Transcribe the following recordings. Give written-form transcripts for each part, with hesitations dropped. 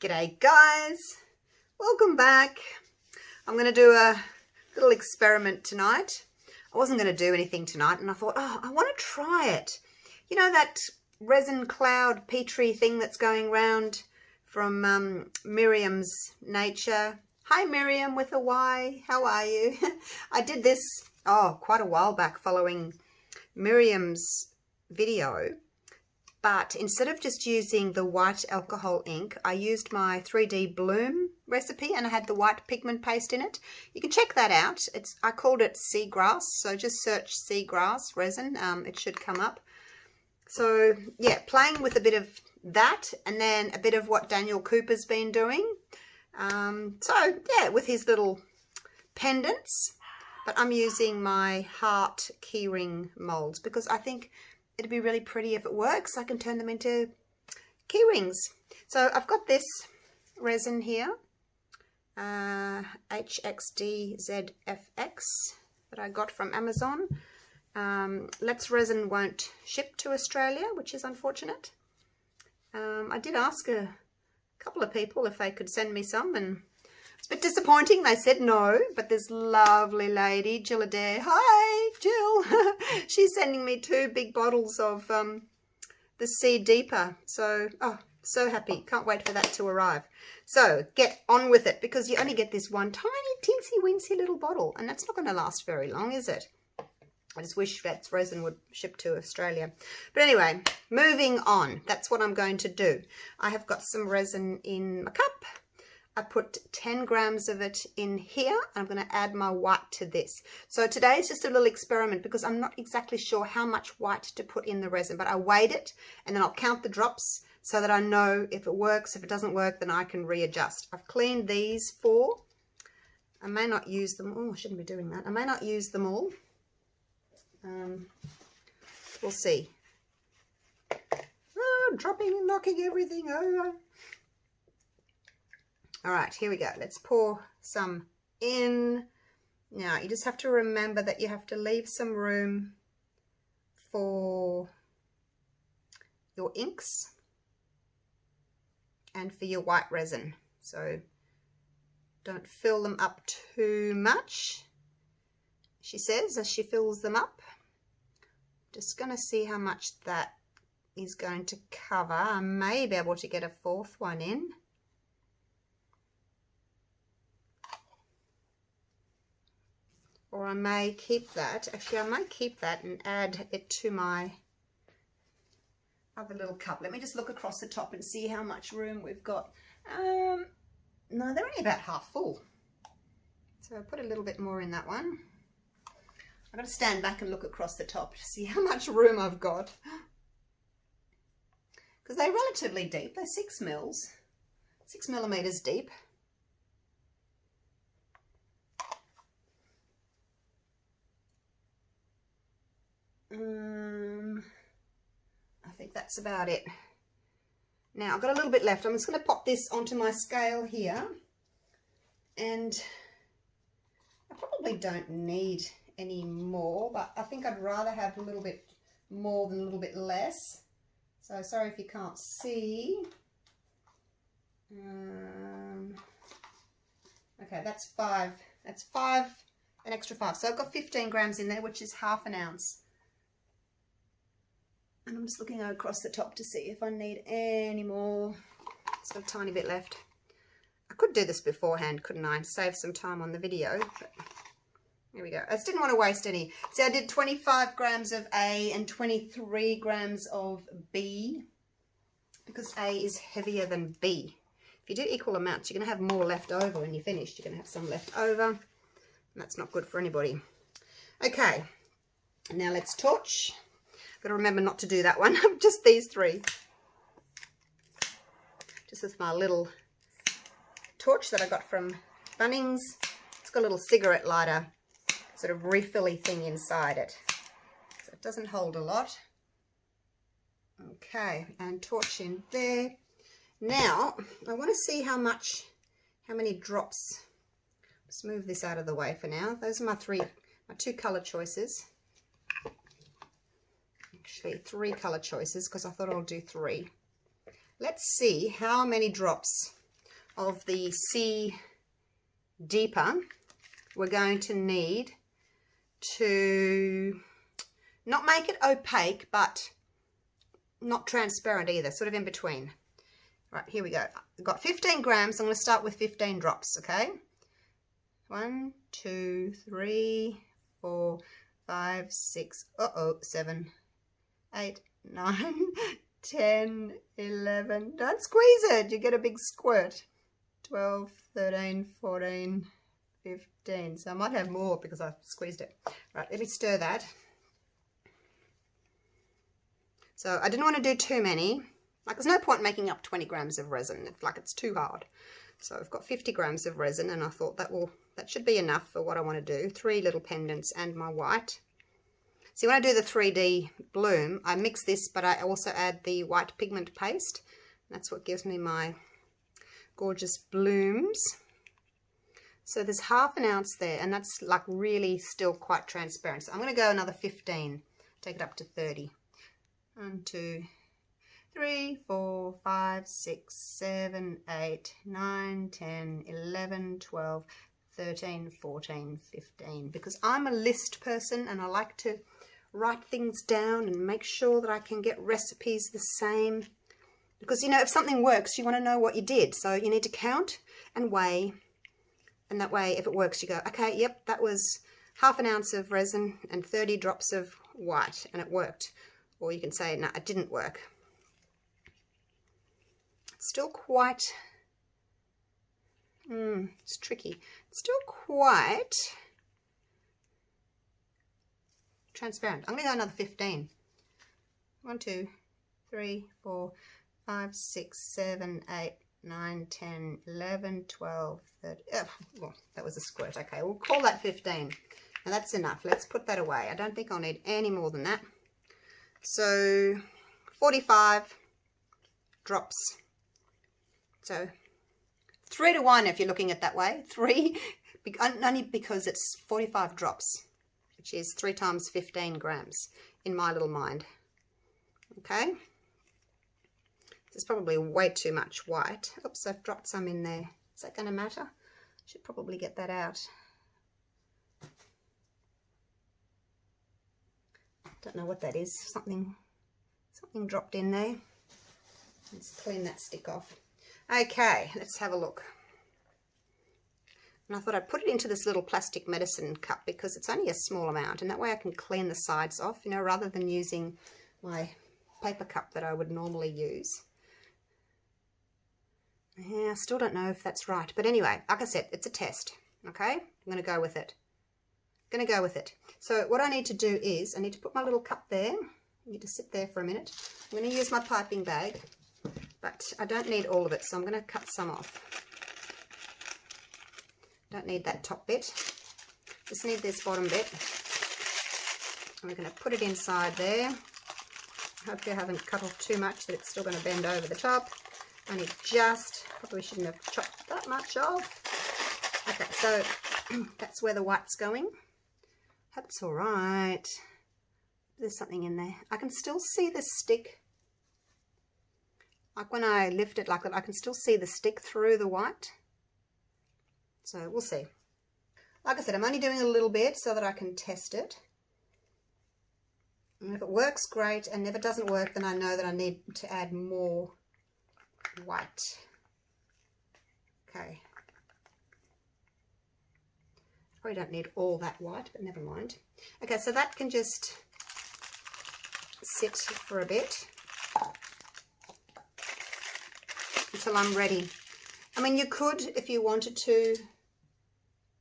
G'day guys, welcome back. I'm going to do a little experiment tonight. I wasn't going to do anything tonight and I thought, oh, I want to try it. You know that resin cloud Petri thing that's going round from Miriam's Nature. Hi Miriam with a Y, how are you? I did this, quite a while back following Miriam's video. But instead of just using the white alcohol ink, I used my 3D Bloom recipe and I had the white pigment paste in it. You can check that out. I called it seagrass, so just search seagrass resin. It should come up. So yeah, playing with a bit of that and then a bit of what Daniel Cooper's been doing. So yeah, with his little pendants. But I'm using my heart keyring molds because I think it'd be really pretty if it works. I can turn them into key rings. So I've got this resin here, HXDZFX that I got from Amazon. Let's Resin won't ship to Australia, which is unfortunate. I did ask a couple of people if they could send me some, and it's a bit disappointing. They said no, but this lovely lady, Jill Adair, hi Jill, she's sending me 2 big bottles of the Sea Deeper. So, so happy. Can't wait for that to arrive. So get on with it because you only get this one tiny teensy weensy little bottle and that's not going to last very long, is it? I just wish that resin would ship to Australia. But anyway, moving on. That's what I'm going to do. I have got some resin in my cup. I put 10 grams of it in here. I'm going to add my white to this. So today is just a little experiment because I'm not exactly sure how much white to put in the resin, but I weighed it and then I'll count the drops so that I know if it works. If it doesn't work, then I can readjust. I've cleaned these 4. I may not use them. Oh, I shouldn't be doing that. I may not use them all. We'll see. Oh, dropping and knocking everything over. All right, here we go. Let's pour some in. Now, you just have to remember that you have to leave some room for your inks and for your white resin. So don't fill them up too much, she says, as she fills them up. Just going to see how much that is going to cover. I may be able to get a 4th one in. Or I may keep that. Actually, I might keep that and add it to my other little cup. Let me just look across the top and see how much room we've got. No, they're only about half full. So I'll put a little bit more in that one. I've got to stand back and look across the top to see how much room I've got. Because they're relatively deep. They're 6 millimeters deep. I think that's about it. Now I've got a little bit left. I'm just going to pop this onto my scale here, and I probably don't need any more, but I think I'd rather have a little bit more than a little bit less. So sorry if you can't see. Okay, that's 5. That's 5, an extra 5. So I've got 15 grams in there, which is half an ounce. And I'm just looking across the top to see if I need any more. It's got a tiny bit left. I could do this beforehand, couldn't I? Save some time on the video. But here we go. I just didn't want to waste any. See, I did 25 grams of A and 23 grams of B because A is heavier than B. If you do equal amounts, you're going to have more left over when you're finished. You're going to have some left over, and that's not good for anybody. Okay, now let's torch. Got to remember not to do that one. Just these 3. Just with my little torch that I got from Bunnings. It's got a little cigarette lighter sort of refilly thing inside it, so it doesn't hold a lot. Okay, and torch in there. Now I want to see how many drops. Let's move this out of the way for now. Those are my 2 color choices. Actually 3 color choices because I thought I'll do 3. Let's see how many drops of the sea deeper, we're going to need to not make it opaque, but not transparent either, sort of in between. Right, here we go. I've got 15 grams. I'm going to start with 15 drops, okay? 1, 2, 3, 4, 5, 6, 7, 8, 9, 10, 11. Don't squeeze it. You get a big squirt. 12, 13, 14, 15. So I might have more because I squeezed it. Right, let me stir that. So I didn't want to do too many. Like, there's no point making up 20 grams of resin. Like, it's too hard. So I've got 50 grams of resin, and I thought that should be enough for what I want to do. 3 little pendants and my white. See, when I do the 3D bloom, I mix this, but I also add the white pigment paste. That's what gives me my gorgeous blooms. So there's half an ounce there, and that's like really still quite transparent. So I'm going to go another 15, take it up to 30. 1, 2, 3, 4, 5, 6, 7, 8, 9, 10, 11, 12, 13, 14, 15. Because I'm a list person and I like to write things down and make sure that I can get recipes the same. Because, you know, if something works, you want to know what you did. So you need to count and weigh. And that way, if it works, you go, okay, yep, that was half an ounce of resin and 30 drops of white, and it worked. Or you can say, no, it didn't work. It's still quite, it's tricky. It's still quite transparent. I'm going to go another 15. 1, 2, 3, 4, 5, 6, 7, 8, 9, 10, 11, 12, 13. Oh, that was a squirt. Okay, we'll call that 15. Now that's enough. Let's put that away. I don't think I'll need any more than that. So 45 drops. So 3 to 1 if you're looking at it that way. 3, only because it's 45 drops, which is 3 times 15 grams in my little mind. Okay. This is probably way too much white. Oops, I've dropped some in there. Is that going to matter? Should probably get that out. Don't know what that is. Something dropped in there. Let's clean that stick off. Okay, let's have a look. And I thought I'd put it into this little plastic medicine cup because it's only a small amount, and that way I can clean the sides off, you know, rather than using my paper cup that I would normally use. Yeah, I still don't know if that's right, but anyway, like I said, it's a test. Okay, I'm going to go with it. So what I need to do is I need to put my little cup there. I need to sit there for a minute. I'm going to use my piping bag, but I don't need all of it, so I'm going to cut some off. Don't need that top bit, just need this bottom bit. And we're going to put it inside there. Hope you haven't cut off too much that it's still going to bend over the top. Only just, probably shouldn't have chopped that much off. Okay, so that's where the white's going. Hope it's all right. There's something in there. I can still see the stick. Like when I lift it like that, I can still see the stick through the white. So we'll see. Like I said, I'm only doing a little bit so that I can test it. And if it works, great. And if it doesn't work, then I know that I need to add more white. Okay. Probably don't need all that white, but never mind. Okay, so that can just sit for a bit until I'm ready. I mean, you could, if you wanted to,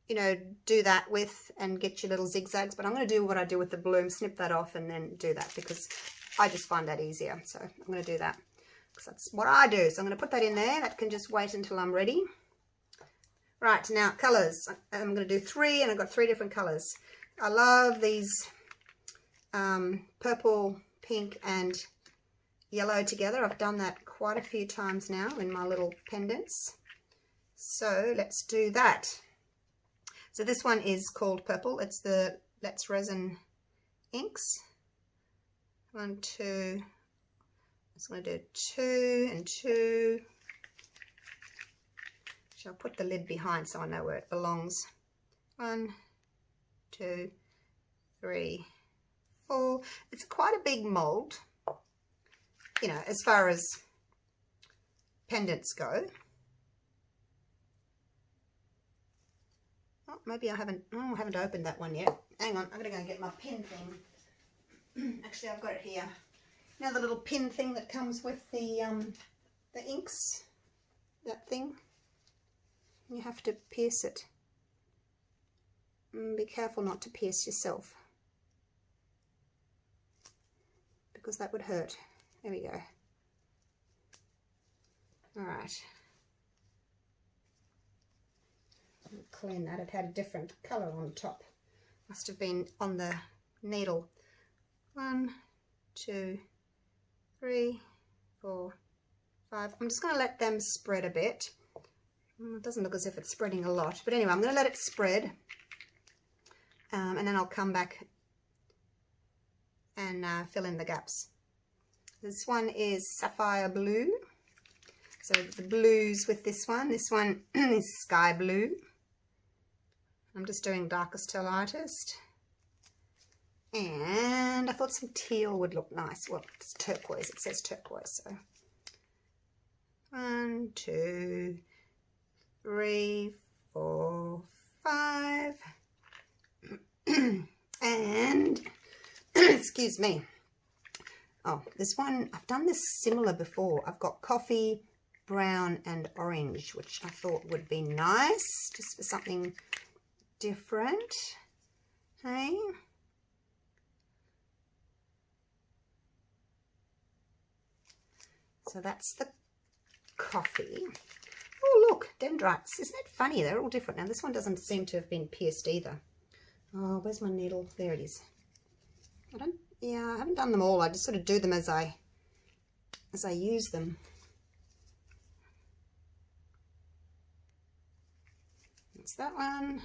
you know, do that with and get your little zigzags, but I'm going to do what I do with the bloom, snip that off and then do that because I just find that easier. So I'm going to do that because that's what I do. So I'm going to put that in there. That can just wait until I'm ready. Right, now colours. I'm going to do 3, and I've got 3 different colours. I love these purple, pink and yellow together. I've done that quite a few times now in my little pendants. So let's do that. So this one is called purple. It's the Let's Resin inks. 1, 2. I'm just going to do 2 and 2. Actually, I'll put the lid behind so I know where it belongs. 1, 2, 3, 4. It's quite a big mold, you know, as far as pendants go. Oh, maybe I haven't opened that one yet. Hang on, I'm going to go and get my pin thing. Actually, I've got it here. You know the little pin thing that comes with the inks? That thing? You have to pierce it. Be careful not to pierce yourself, because that would hurt. There we go. Alright. Clean that. It had a different colour on top. Must have been on the needle. 1, 2, 3, 4, 5. I'm just going to let them spread a bit. It doesn't look as if it's spreading a lot, but anyway, I'm going to let it spread, and then I'll come back and fill in the gaps. This one is sapphire blue, so the blues with this one is sky blue. I'm just doing darkest to lightest, and I thought some teal would look nice. Well, it's turquoise, it says turquoise, so 1, 2, 3, 4, 5, and excuse me. Oh, this one, I've done this similar before. I've got coffee, brown and orange, which I thought would be nice, just for something different. Hey? So that's the coffee. Oh, look, dendrites. Isn't it funny? They're all different. Now, this one doesn't seem to have been pierced either. Oh, where's my needle? There it is. I haven't done them all. I just sort of do them as I use them. That's that one.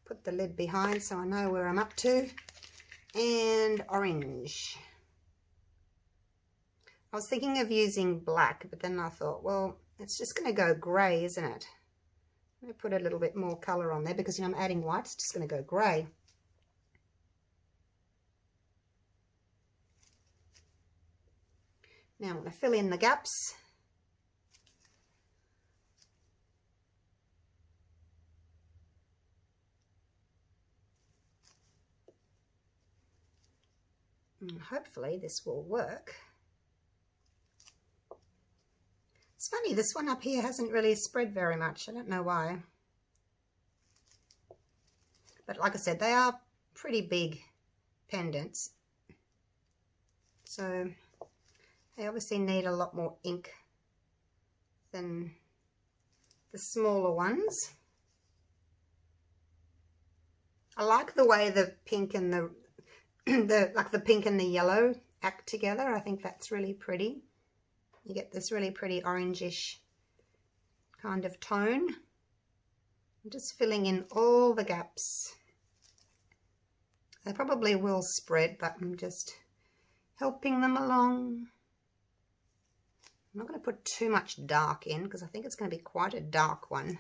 Put the lid behind so I know where I'm up to. And orange. I was thinking of using black, but then I thought, well, it's just going to go grey, isn't it? I'm going to put a little bit more colour on there because, you know, I'm adding white. It's just going to go grey. Now I'm going to fill in the gaps. And hopefully this will work. It's funny, this one up here hasn't really spread very much. I don't know why. But like I said, they are pretty big pendants. So they obviously need a lot more ink than the smaller ones. I like the way the pink and the pink and the yellow act together. I think that's really pretty. You get this really pretty orangish kind of tone. I'm just filling in all the gaps. They probably will spread, but I'm just helping them along. I'm not going to put too much dark in because I think it's going to be quite a dark one.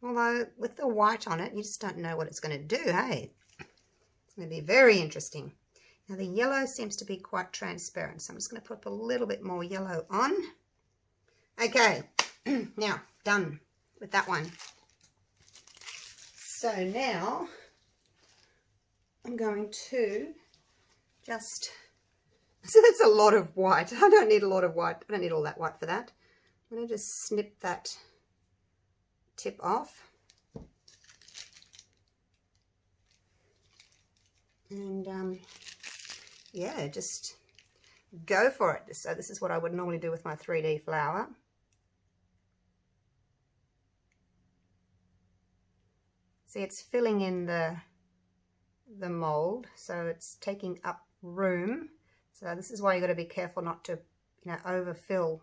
Although with the white on it, you just don't know what it's going to do, hey? It's going to be very interesting. Now the yellow seems to be quite transparent, so I'm just going to put a little bit more yellow on. Okay, now done with that one. So now I'm going to just, so that's a lot of white. I don't need a lot of white. I don't need all that white for that. I'm going to just snip that tip off. And yeah, just go for it. So this is what I would normally do with my 3D flower. See, it's filling in the mold, so it's taking up room. So this is why you've got to be careful not to, you know, overfill.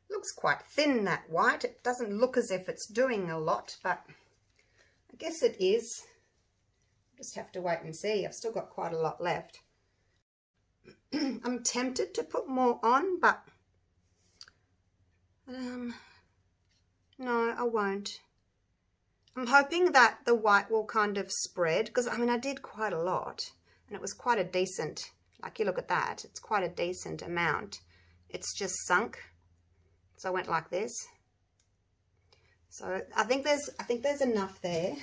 Looks quite thin, that white. It doesn't look as if it's doing a lot, but I guess it is. Just have to wait and see. I've still got quite a lot left. I'm tempted to put more on, but no, I won't. I'm hoping that the white will kind of spread, because I mean I did quite a lot and it was quite a decent, like you look at that, it's quite a decent amount. It's just sunk, so I went like this. So I think there's enough there.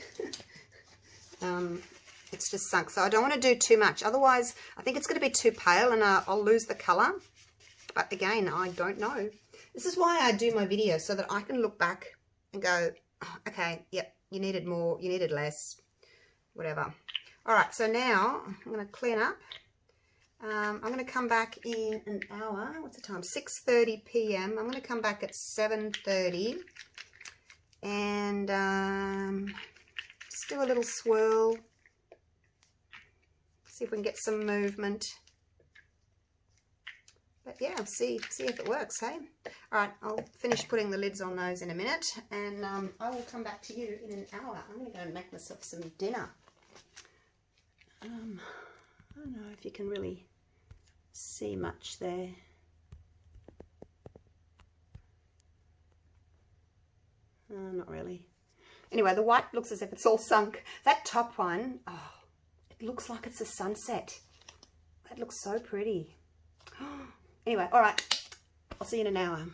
It's just sunk, so I don't want to do too much, otherwise I think it's going to be too pale and I'll lose the color. But again, I don't know. This is why I do my videos, so that I can look back and go, oh, okay, yep, you needed more, you needed less, whatever. All right, so now I'm going to clean up. I'm going to come back in an hour. What's the time? 6:30 p.m. I'm going to come back at 7:30 and just do a little swirl. See if we can get some movement. But yeah, see if it works, hey? All right, I'll finish putting the lids on those in a minute, and I will come back to you in an hour. I'm going to go and make myself some dinner. I don't know if you can really see much there. Not really. Anyway, the white looks as if it's all sunk. That top one, oh, it looks like it's a sunset. That looks so pretty. Anyway, all right, I'll see you in an hour.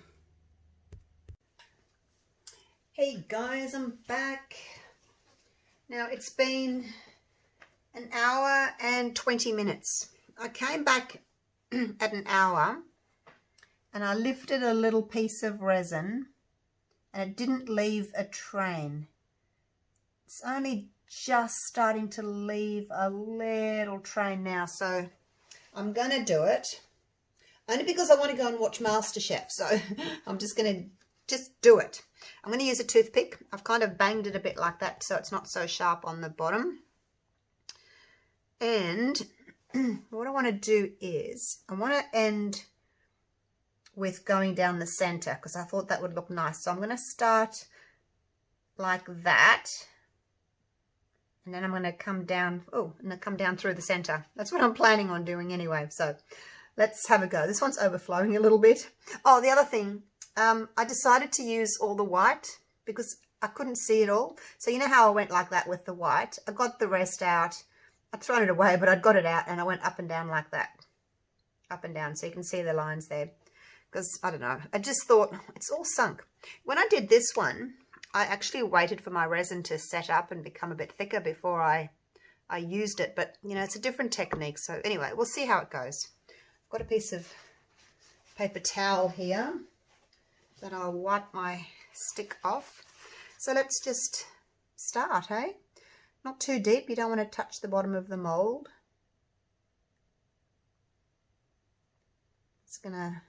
Hey guys, I'm back. Now it's been an hour and 20 minutes. I came back at an hour and I lifted a little piece of resin and it didn't leave a train. It's only just starting to leave a little train now, so I'm gonna do it. Only because I want to go and watch MasterChef, so I'm just going to do it. I'm going to use a toothpick. I've kind of banged it a bit like that so it's not so sharp on the bottom. And what I want to do is I want to end with going down the center because I thought that would look nice. So I'm going to start like that. And then I'm going to come down, and come down through the center. That's what I'm planning on doing anyway, so let's have a go. This one's overflowing a little bit. Oh, the other thing, I decided to use all the white because I couldn't see it all. So you know how I went like that with the white? I got the rest out. I'd thrown it away, but I'd got it out and I went up and down like that. Up and down, so you can see the lines there. Because, I don't know, I just thought, it's all sunk. When I did this one, I actually waited for my resin to set up and become a bit thicker before I used it. But, you know, it's a different technique. So anyway, we'll see how it goes. Got a piece of paper towel here that I'll wipe my stick off. So let's just start, hey? Not too deep, you don't want to touch the bottom of the mold. It's gonna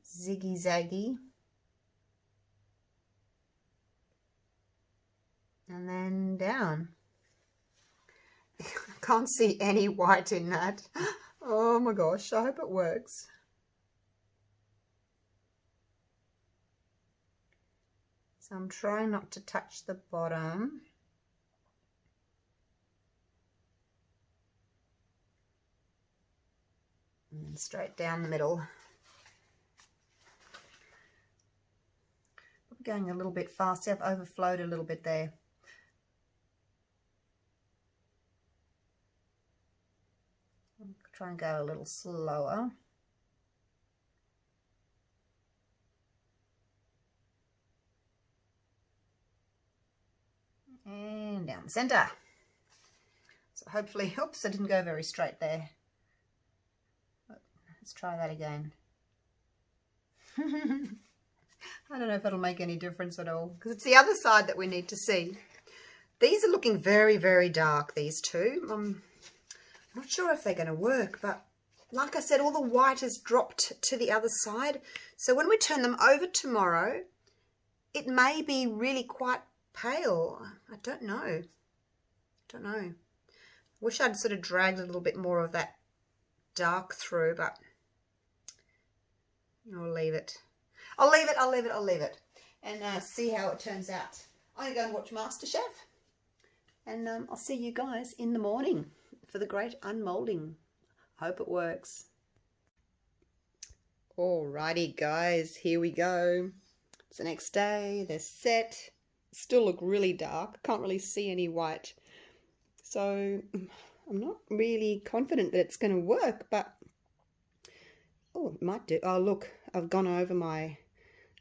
ziggy zaggy. And then down. I can't see any white in that. Oh my gosh, I hope it works. So I'm trying not to touch the bottom. And then straight down the middle. I'm going a little bit fast. I've overflowed a little bit there. Try and go a little slower. And down the center. So hopefully, oops, I didn't go very straight there. Let's try that again. I don't know if it'll make any difference at all, because it's the other side that we need to see. These are looking very, very dark, these two. I'm not sure if they're going to work, but like I said, all the white has dropped to the other side. So when we turn them over tomorrow, it may be really quite pale. I don't know. Wish I'd sort of dragged a little bit more of that dark through, but I'll leave it. I'll leave it and see how it turns out. I'm going to go and watch MasterChef And I'll see you guys in the morning for the great unmolding. Hope it works. Alrighty guys, here we go. It's the next day, they're set. Still look really dark, can't really see any white. So I'm not really confident that it's going to work, but oh, it might do. Oh look, I've gone over my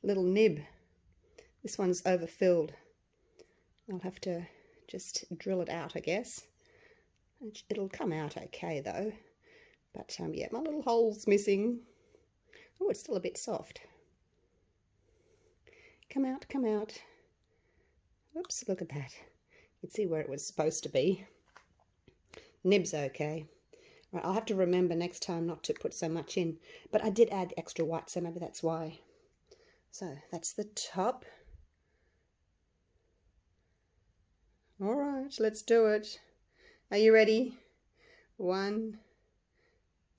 little nib. This one's overfilled. I'll have to just drill it out, I guess. It'll come out okay though. But yeah, my little hole's missing. Oh, it's still a bit soft. Come out, come out. Oops, look at that. You can see where it was supposed to be. Nib's okay. Right, I'll have to remember next time not to put so much in. But I did add extra white, so maybe that's why. So that's the top. Alright, let's do it. Are you ready? 1,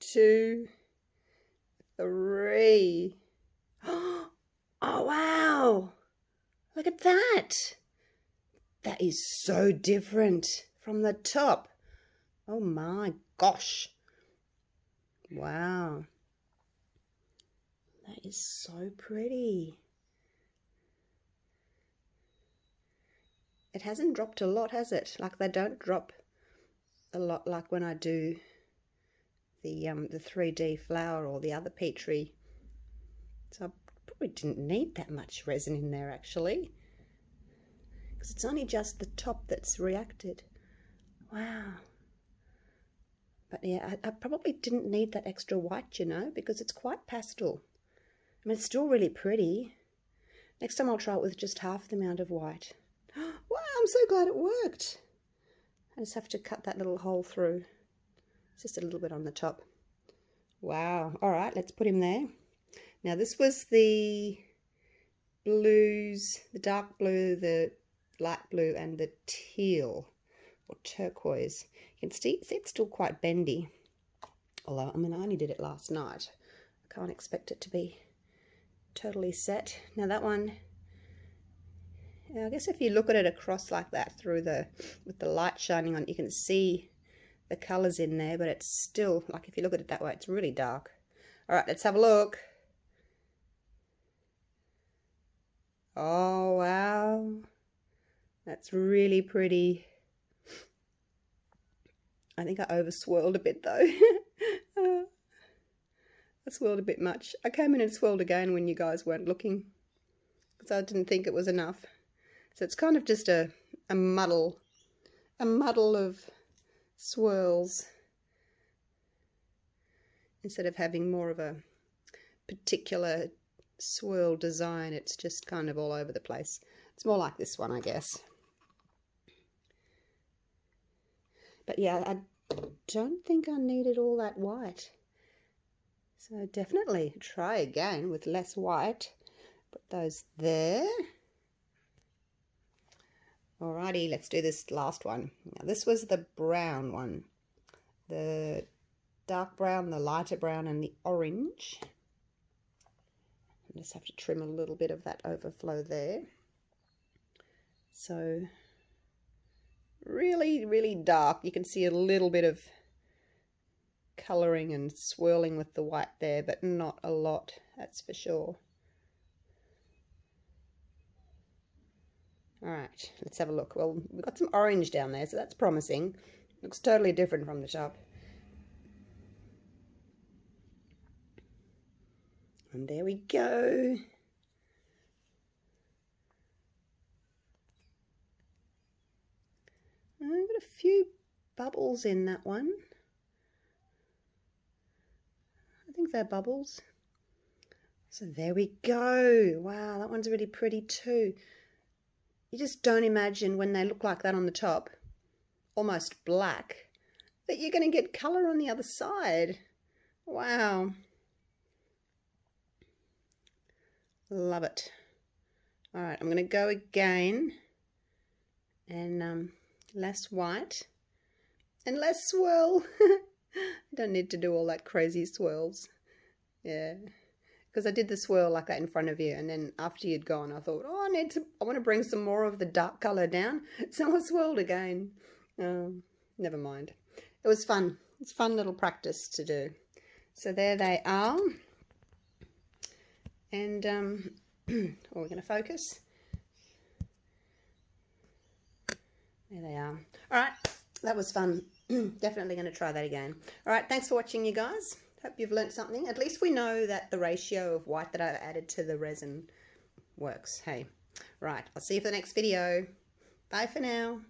2, 3. Oh wow! Look at that! That is so different from the top. Oh my gosh. Wow. That is so pretty. It hasn't dropped a lot, has it? Like they don't drop a lot like when I do the 3D flower or the other Petri. So I probably didn't need that much resin in there actually, because it's only just the top that's reacted. Wow. But yeah, I probably didn't need that extra white, you know, because it's quite pastel. I mean, it's still really pretty. Next time I'll try it with just half the amount of white. Wow, I'm so glad it worked. I just have to cut that little hole through. It's just a little bit on the top. Wow. All right, let's put him there. Now this was the blues, the dark blue, the light blue, and the teal or turquoise. You can see it's still quite bendy. Although, I mean, I only did it last night. I can't expect it to be totally set. Now that one, I guess if you look at it across like that through with the light shining on it, you can see the colours in there, but it's still, like if you look at it that way, it's really dark. All right, let's have a look. Oh, wow. That's really pretty. I think I over-swirled a bit though. I swirled a bit much. I came in and swirled again when you guys weren't looking, because I didn't think it was enough. So it's kind of just a muddle of swirls instead of having more of a particular swirl design. It's just kind of all over the place. It's more like this one, I guess. But yeah, I don't think I needed all that white. So definitely try again with less white. Put those there. Alrighty, let's do this last one. Now this was the brown one. The dark brown, the lighter brown, and the orange. I just have to trim a little bit of that overflow there. So really, really dark. You can see a little bit of colouring and swirling with the white there, but not a lot, that's for sure. Alright, let's have a look. Well, we've got some orange down there, so that's promising. Looks totally different from the top. And there we go. I've got a few bubbles in that one. I think they're bubbles. So there we go. Wow, that one's really pretty too. You just don't imagine when they look like that on the top, almost black, that you're going to get colour on the other side. Wow. Love it. All right, I'm going to go again, and less white and less swirl. I don't need to do all that crazy swirls. Yeah, because I did the swirl like that in front of you, and then after you'd gone, I thought, oh, I want to bring some more of the dark colour down, so I swirled again. Never mind. It was fun. It's fun little practice to do. So there they are. And we're going to focus. There they are. All right, that was fun. Definitely going to try that again. All right, thanks for watching, you guys. Hope you've learnt something. At least we know that the ratio of white that I've added to the resin works. Hey, right, I'll see you for the next video. Bye for now.